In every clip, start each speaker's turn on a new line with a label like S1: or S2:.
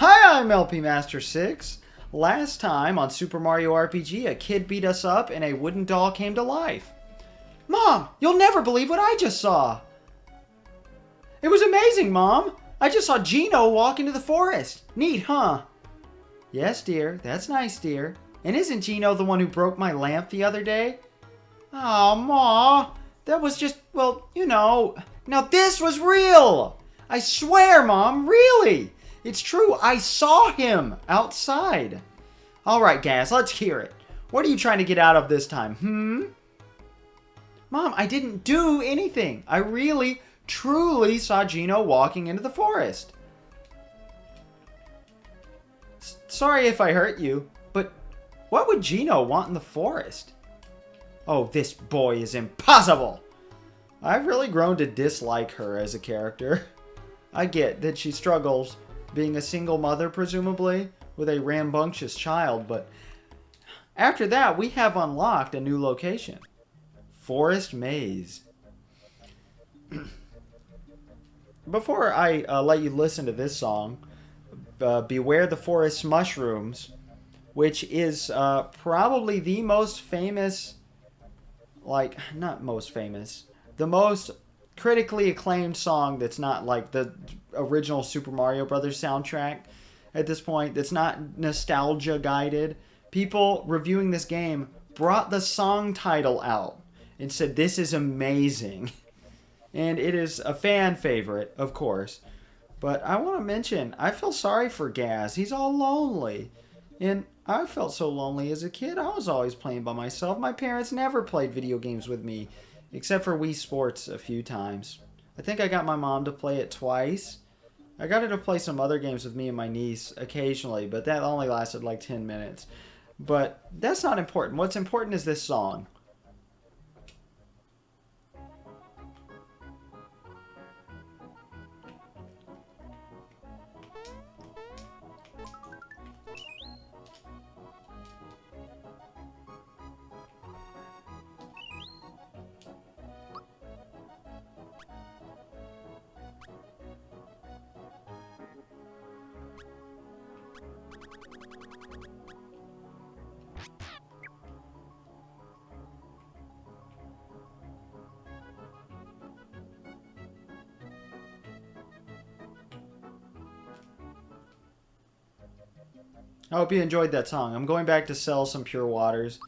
S1: Hi, I'm LP Master 6. Last time on Super Mario RPG, a kid beat us up and a wooden doll came to life. Mom, you'll never believe what I just saw. It was amazing, Mom. I just saw Gino walk into the forest. Neat, huh? Yes, dear. That's nice, dear. And isn't Gino the one who broke my lamp the other day? Oh, Ma. That was just, well, you know. Now this was real. I swear, Mom, really. It's true. I saw him outside. All right, Gaz, let's hear it. What are you trying to get out of this time, Mom, I didn't do anything. I really, truly saw Gino walking into the forest. Sorry if I hurt you, but what would Gino want in the forest? Oh, this boy is impossible. I've really grown to dislike her as a character. I get that she struggles being a single mother, presumably, with a rambunctious child, but after that, we have unlocked a new location. Forest Maze. Before I let you listen to this song, Beware the Forest Mushrooms, which is probably the most famous, not most famous, the most critically acclaimed song that's not like the original Super Mario Brothers soundtrack at this point, that's not nostalgia guided. People reviewing this game brought the song title out and said, this is amazing. And it is a fan favorite, of course. But I want to mention, I feel sorry for Gaz. He's all lonely. And I felt so lonely as a kid. I was always playing by myself. My parents never played video games with me, except for Wii Sports a few times. I think I got my mom to play it twice. I got her to play some other games with me and my niece occasionally, but that only lasted like 10 minutes. But that's not important. What's important is this song. I hope you enjoyed that song. I'm going back to sell some Pure Waters.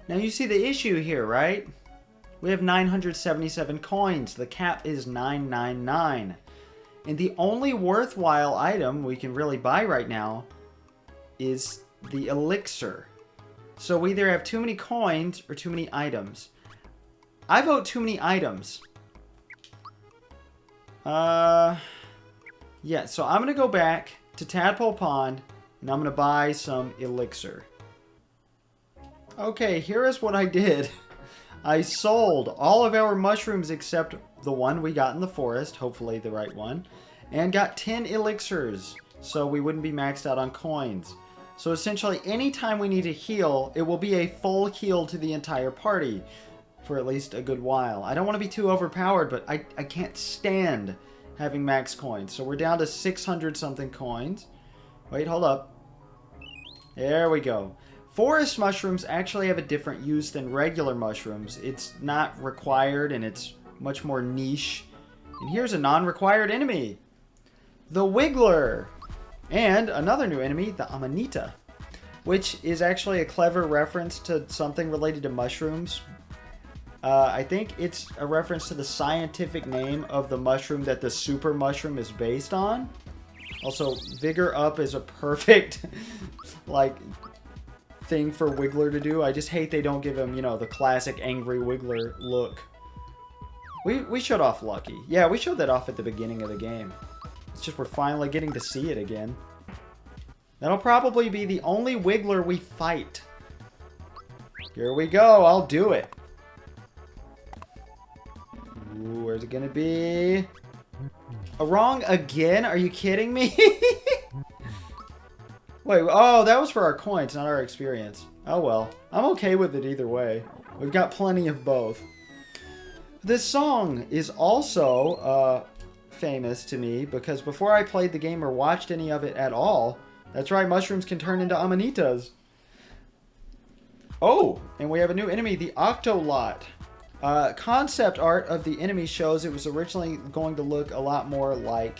S1: Now you see the issue here, right? We have 977 coins. The cap is 999. And the only worthwhile item we can really buy right now is the elixir. So we either have too many coins or too many items. I vote too many items. Yeah, so I'm going to go back to Tadpole Pond, and I'm going to buy some elixir. Okay, here is what I did. I sold all of our mushrooms except the one we got in the forest, hopefully the right one, and got 10 elixirs, so we wouldn't be maxed out on coins. So essentially, anytime we need to heal, it will be a full heal to the entire party for at least a good while. I don't want to be too overpowered, but I can't stand having max coins. So we're down to 600 something coins. Wait, hold up. There we go. Forest mushrooms actually have a different use than regular mushrooms. It's not required and it's much more niche. And here's a non-required enemy. The Wiggler. And another new enemy, the Amanita. Which is actually a clever reference to something related to mushrooms. I think it's a reference to the scientific name of the mushroom that the super mushroom is based on. Also, Vigor Up is a perfect, thing for Wiggler to do. I just hate they don't give him, the classic angry Wiggler look. We showed off Lucky. Yeah, we showed that off at the beginning of the game. It's just we're finally getting to see it again. That'll probably be the only Wiggler we fight. Here we go. I'll do it. Ooh, where's it gonna be? Wrong again? Are you kidding me? Wait, oh, that was for our coins, not our experience. Oh well. I'm okay with it either way. We've got plenty of both. This song is also famous to me because before I played the game or watched any of it at all, that's right, mushrooms can turn into amanitas. Oh, and we have a new enemy, the Octolot. Concept art of the enemy shows it was originally going to look a lot more like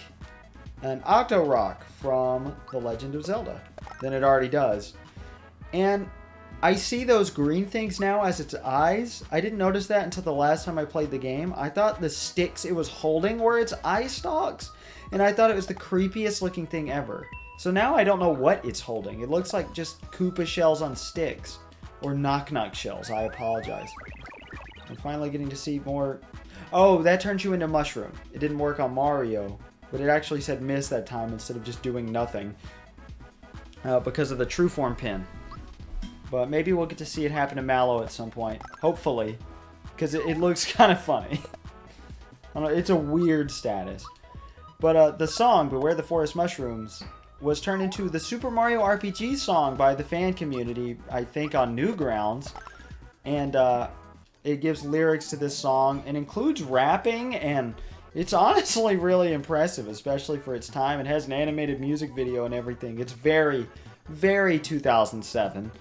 S1: an Octorok from The Legend of Zelda than it already does. And I see those green things now as its eyes. I didn't notice that until the last time I played the game. I thought the sticks it was holding were its eye stalks, and I thought it was the creepiest looking thing ever. So now I don't know what it's holding. It looks like just Koopa shells on sticks. Or knock-knock shells. I apologize. I'm finally getting to see more. Oh, that turns you into mushroom. It didn't work on Mario, but it actually said miss that time instead of just doing nothing. Because of the true form pin. But maybe we'll get to see it happen to Mallow at some point. Hopefully. Because it looks kind of funny. I don't know, it's a weird status. But the song, Beware the Forest Mushrooms, was turned into the Super Mario RPG song by the fan community, I think on Newgrounds. And it gives lyrics to this song and includes rapping, and it's honestly really impressive, especially for its time. It has an animated music video and everything. It's very, very 2007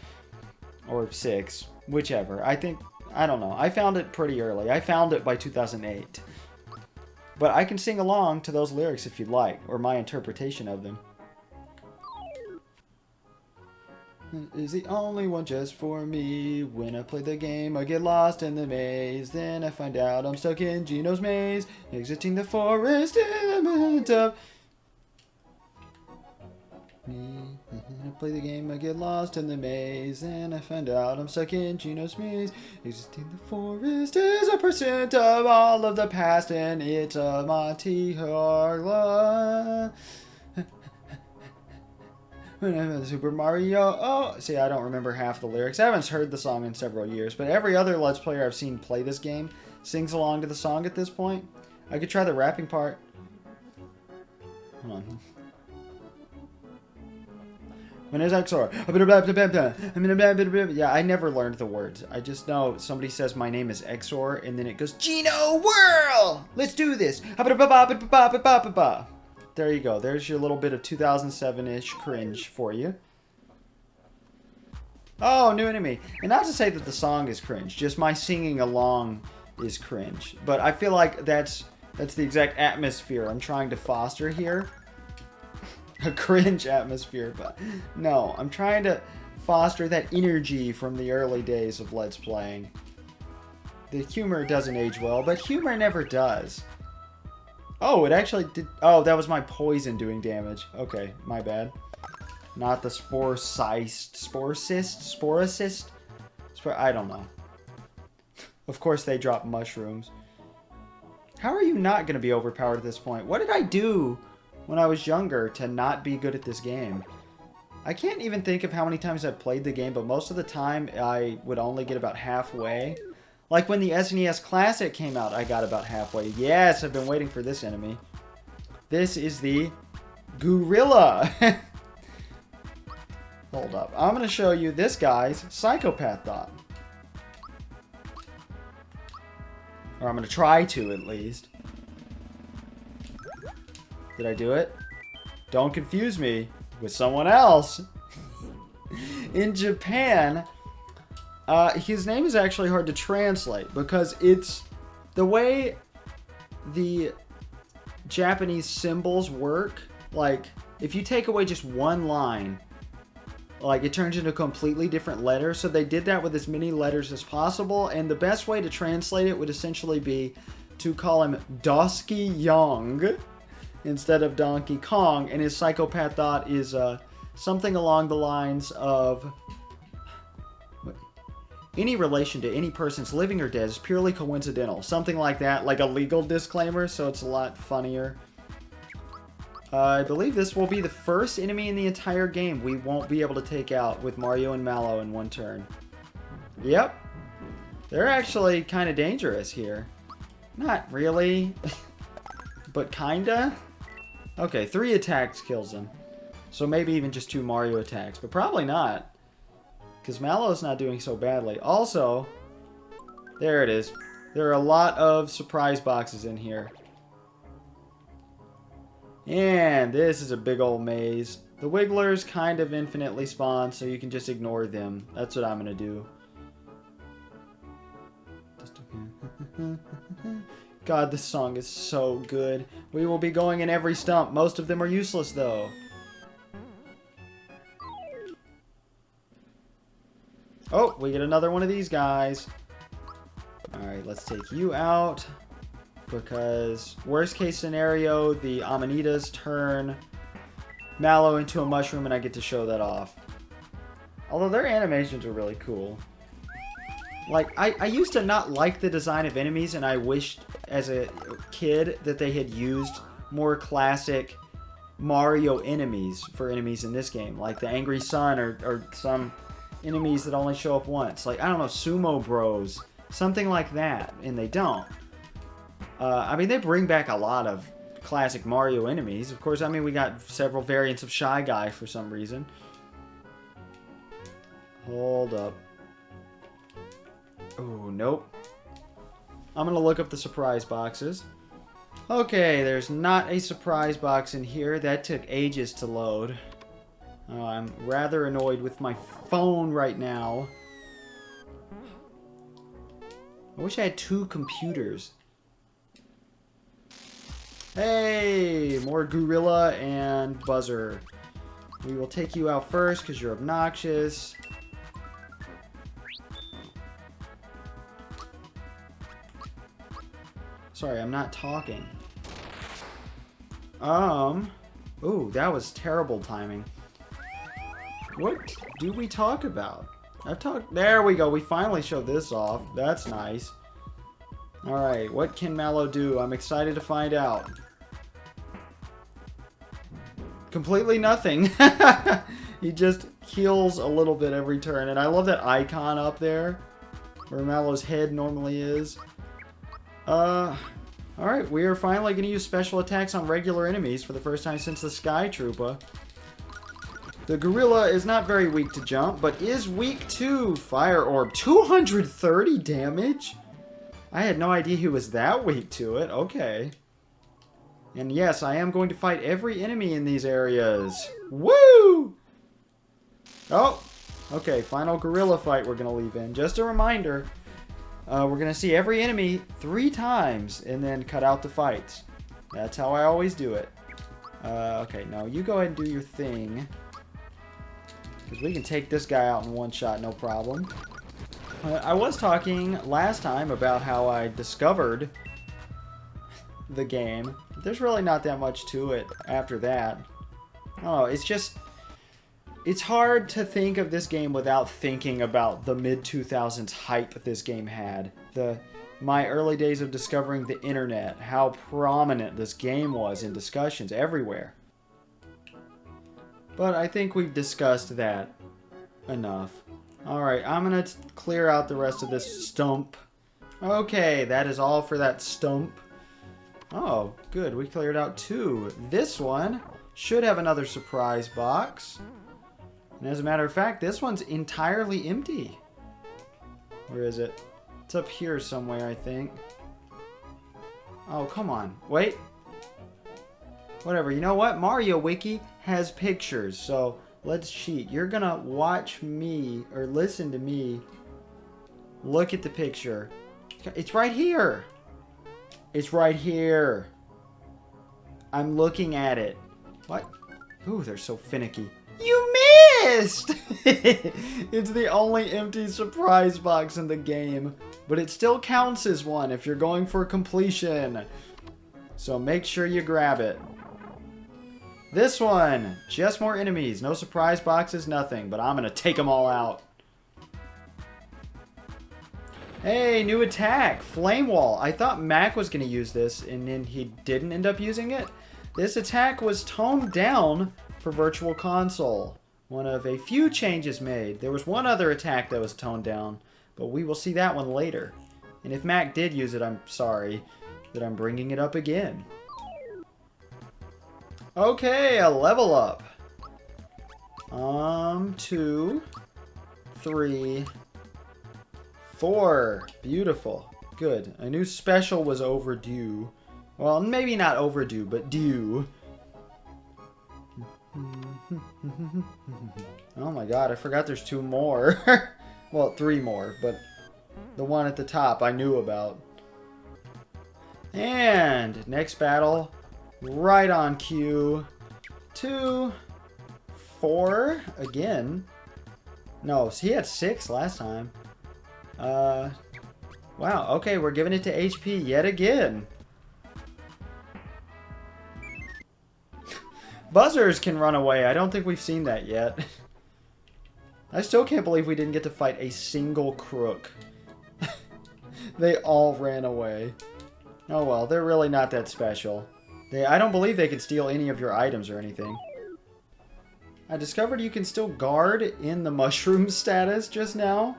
S1: or 6, whichever. I don't know. I found it pretty early. I found it by 2008. But I can sing along to those lyrics if you'd like, or my interpretation of them. Is the only one just for me. When I play the game, I get lost in the maze. Then I find out I'm stuck in Geno's maze, exiting the forest in the midst of me. When I play the game, I get lost in the maze. Then I find out I'm stuck in Geno's maze, exiting the forest is a percent of all of the past, and it's a Monty Harla. Super Mario. Oh, see, I don't remember half the lyrics. I haven't heard the song in several years, but every other Let's Player I've seen play this game sings along to the song at this point. I could try the rapping part. Hold on. When is Exor? Yeah, I never learned the words. I just know somebody says my name is Exor, and then it goes, Geno Whirl! Let's do this! There you go. There's your little bit of 2007-ish cringe for you. Oh, new enemy. And not to say that the song is cringe, just my singing along is cringe. But I feel like that's the exact atmosphere I'm trying to foster here. A cringe atmosphere, but no. I'm trying to foster that energy from the early days of Let's Playing. The humor doesn't age well, but humor never does. Oh, it actually did. Oh, that was my poison doing damage. Okay, my bad. Not the sporicist. I don't know. Of course they drop mushrooms. How are you not going to be overpowered at this point? What did I do when I was younger to not be good at this game? I can't even think of how many times I've played the game, but most of the time I would only get about halfway. Like when the SNES Classic came out, I got about halfway. Yes, I've been waiting for this enemy. This is the Gorilla. Hold up. I'm going to show you this guy's Psychopath Thought. Or I'm going to try to, at least. Did I do it? Don't confuse me with someone else. In Japan, his name is actually hard to translate because it's the way the Japanese symbols work. Like, if you take away just one line, like, it turns into a completely different letter. So they did that with as many letters as possible. And the best way to translate it would essentially be to call him Dosky Young instead of Donkey Kong. And his Psychopath Thought is something along the lines of... any relation to any person's living or dead is purely coincidental. Something like that, like a legal disclaimer, so it's a lot funnier. I believe this will be the first enemy in the entire game we won't be able to take out with Mario and Mallow in one turn. Yep. They're actually kind of dangerous here. Not really, but kinda. Okay, 3 attacks kills them. So maybe even just 2 Mario attacks, but probably not. Because Mallow's not doing so badly. Also, there it is. There are a lot of surprise boxes in here. And this is a big old maze. The Wigglers kind of infinitely spawn, so you can just ignore them. That's what I'm going to do. God, this song is so good. We will be going in every stump. Most of them are useless, though. Oh, we get another one of these guys. Alright, let's take you out. Because, worst case scenario, the Amanitas turn Mallow into a mushroom and I get to show that off. Although their animations are really cool. Like, I used to not like the design of enemies, and I wished as a kid that they had used more classic Mario enemies for enemies in this game. Like the Angry Sun or some enemies that only show up once. Like, I don't know, Sumo Bros. Something like that, and they don't. I mean, they bring back a lot of classic Mario enemies. Of course, I mean, we got several variants of Shy Guy for some reason. Hold up. Oh, nope. I'm going to look up the surprise boxes. Okay, there's not a surprise box in here. That took ages to load. Oh, I'm rather annoyed with my phone right now. I wish I had 2 computers. Hey, more Gorilla and Buzzer. We will take you out first because you're obnoxious. Sorry, I'm not talking. Ooh, that was terrible timing. What do we talk about? There we go. We finally showed this off. That's nice. Alright, what can Mallow do? I'm excited to find out. Completely nothing. He just heals a little bit every turn. And I love that icon up there, where Mallow's head normally is. Alright, we are finally going to use special attacks on regular enemies for the first time since the Sky Troopa. The Gorilla is not very weak to jump, but is weak to Fire Orb. 230 damage? I had no idea he was that weak to it. Okay. And yes, I am going to fight every enemy in these areas. Woo! Oh, okay, final Gorilla fight we're going to leave in. Just a reminder, we're going to see every enemy 3 times and then cut out the fights. That's how I always do it. Okay, no, you go ahead and do your thing. Because we can take this guy out in one shot, no problem. I was talking last time about how I discovered the game. There's really not that much to it after that. Oh, it's just... It's hard to think of this game without thinking about the mid-2000s hype this game had. My early days of discovering the internet, how prominent this game was in discussions everywhere. But I think we've discussed that enough. Alright, I'm going to clear out the rest of this stump. Okay, that is all for that stump. Oh, good. We cleared out 2. This one should have another surprise box. And as a matter of fact, this one's entirely empty. Where is it? It's up here somewhere, I think. Oh, come on. Wait. Whatever. You know what? Mario Wiki has pictures, so let's cheat. You're gonna watch me, or listen to me, look at the picture. It's right here. It's right here. I'm looking at it. What? Ooh, they're so finicky. You missed! It's the only empty surprise box in the game, but it still counts as one if you're going for completion. So make sure you grab it. This one, just more enemies, no surprise boxes, nothing, but I'm gonna take them all out. Hey, new attack, Flame Wall. I thought Mac was gonna use this, and then he didn't end up using it. This attack was toned down for Virtual Console. One of a few changes made. There was one other attack that was toned down, but we will see that one later. And if Mac did use it, I'm sorry that I'm bringing it up again. Okay, a level up. 2, 3, 4. Beautiful. Good. I knew special was overdue. Well, maybe not overdue, but due. Oh my god, I forgot there's 2 more. Well, 3 more, but the one at the top I knew about. And next battle, right on cue. 2, 4 again. No, he had 6 last time. Wow, okay, we're giving it to HP yet again. Buzzers can run away. I don't think we've seen that yet. I still can't believe we didn't get to fight a single crook. They all ran away. Oh well, they're really not that special. I don't believe they can steal any of your items or anything. I discovered you can still guard in the mushroom status just now.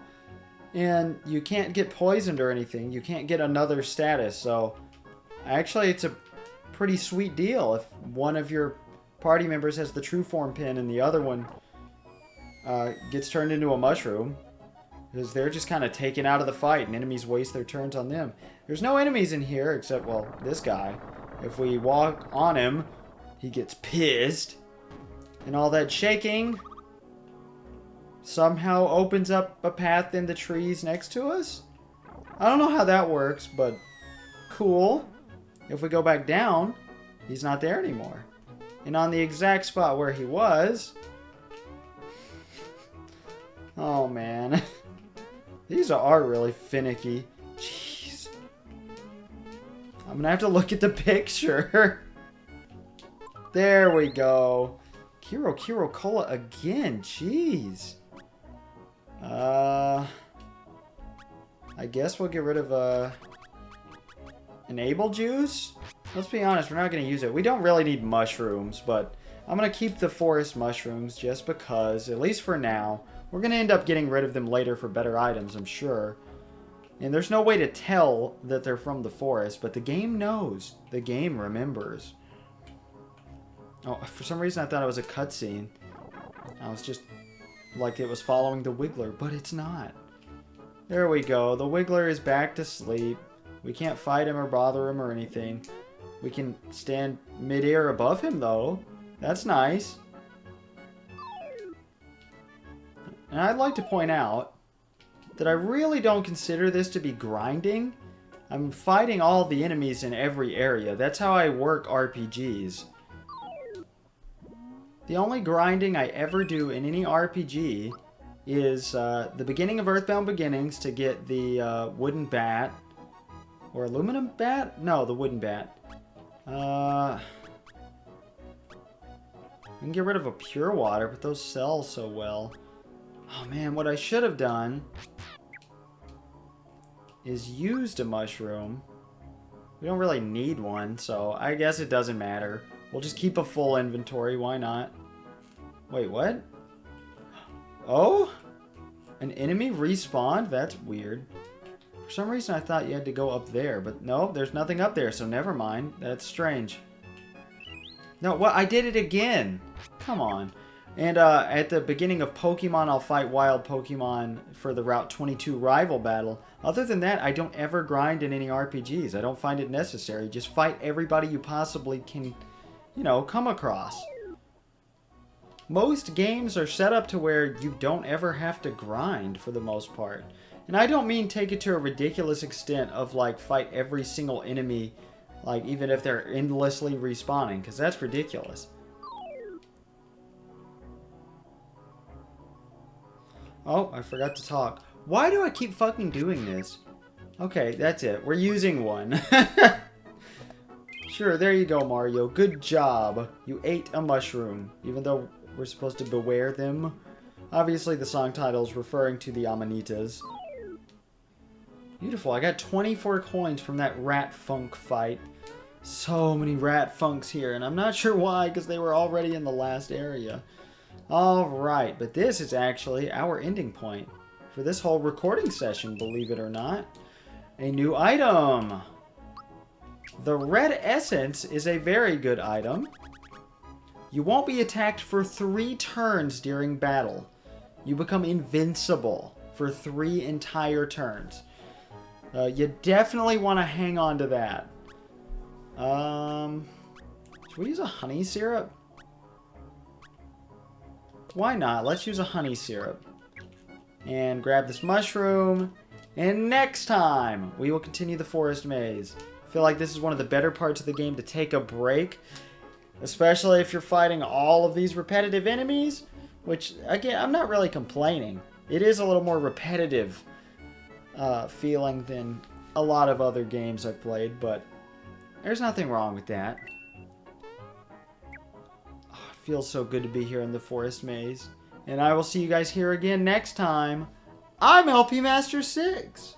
S1: And you can't get poisoned or anything. You can't get another status. So actually it's a pretty sweet deal if one of your party members has the true form pin and the other one gets turned into a mushroom. Because they're just kind of taken out of the fight and enemies waste their turns on them. There's no enemies in here except, well, this guy. If we walk on him, he gets pissed. And all that shaking somehow opens up a path in the trees next to us. I don't know how that works, but cool. If we go back down, he's not there anymore. And on the exact spot where he was... Oh, man. These are really finicky. Jeez. I'm gonna have to look at the picture. There we go. Kiro Cola again. Jeez. I guess we'll get rid of Enable Juice. Let's be honest, we're not going to use it. We don't really need mushrooms, but I'm going to keep the forest mushrooms just because, at least for now. We're going to end up getting rid of them later for better items, I'm sure. And there's no way to tell that they're from the forest, but the game knows. The game remembers. Oh, for some reason I thought it was a cutscene. I was just like it was following the Wiggler, but it's not. There we go. The Wiggler is back to sleep. We can't fight him or bother him or anything. We can stand mid-air above him, though. That's nice. And I'd like to point out that I really don't consider this to be grinding. I'm fighting all the enemies in every area. That's how I work RPGs. The only grinding I ever do in any RPG is the beginning of Earthbound Beginnings to get the wooden bat. Or aluminum bat? No, the wooden bat. We can get rid of a pure water, but those sell so well. Oh man, what I should have done is used a mushroom. We don't really need one, so I guess it doesn't matter. We'll just keep a full inventory, why not? Wait, what? Oh? An enemy respawned? That's weird. For some reason I thought you had to go up there, but no, there's nothing up there, so never mind. That's strange. No, well, I did it again. Come on. And at the beginning of Pokemon, I'll fight wild Pokemon for the Route 22 rival battle. Other than that, I don't ever grind in any RPGs. I don't find it necessary. Just fight everybody you possibly can, you know, come across. Most games are set up to where you don't ever have to grind for the most part. And I don't mean take it to a ridiculous extent of like fight every single enemy, like even if they're endlessly respawning, because that's ridiculous. Oh, I forgot to talk. Why do I keep fucking doing this? Okay, that's it. We're using one. Sure, there you go, Mario. Good job. You ate a mushroom, even though we're supposed to beware them. Obviously, the song title is referring to the Amanitas. Beautiful. I got 24 coins from that Rat Funk fight. So many Rat Funks here, and I'm not sure why, because they were already in the last area. Alright, but this is actually our ending point for this whole recording session, believe it or not. A new item! The Red Essence is a very good item. You won't be attacked for 3 turns during battle. You become invincible for 3 entire turns. You definitely want to hang on to that. Should we use a honey syrup? Why not? Let's use a honey syrup. And grab this mushroom. And next time, we will continue the forest maze. I feel like this is one of the better parts of the game to take a break. Especially if you're fighting all of these repetitive enemies. Which, again, I'm not really complaining. It is a little more repetitive feeling than a lot of other games I've played. But there's nothing wrong with that. Oh, it feels so good to be here in the forest maze. And I will see you guys here again next time. I'm LP Master 6.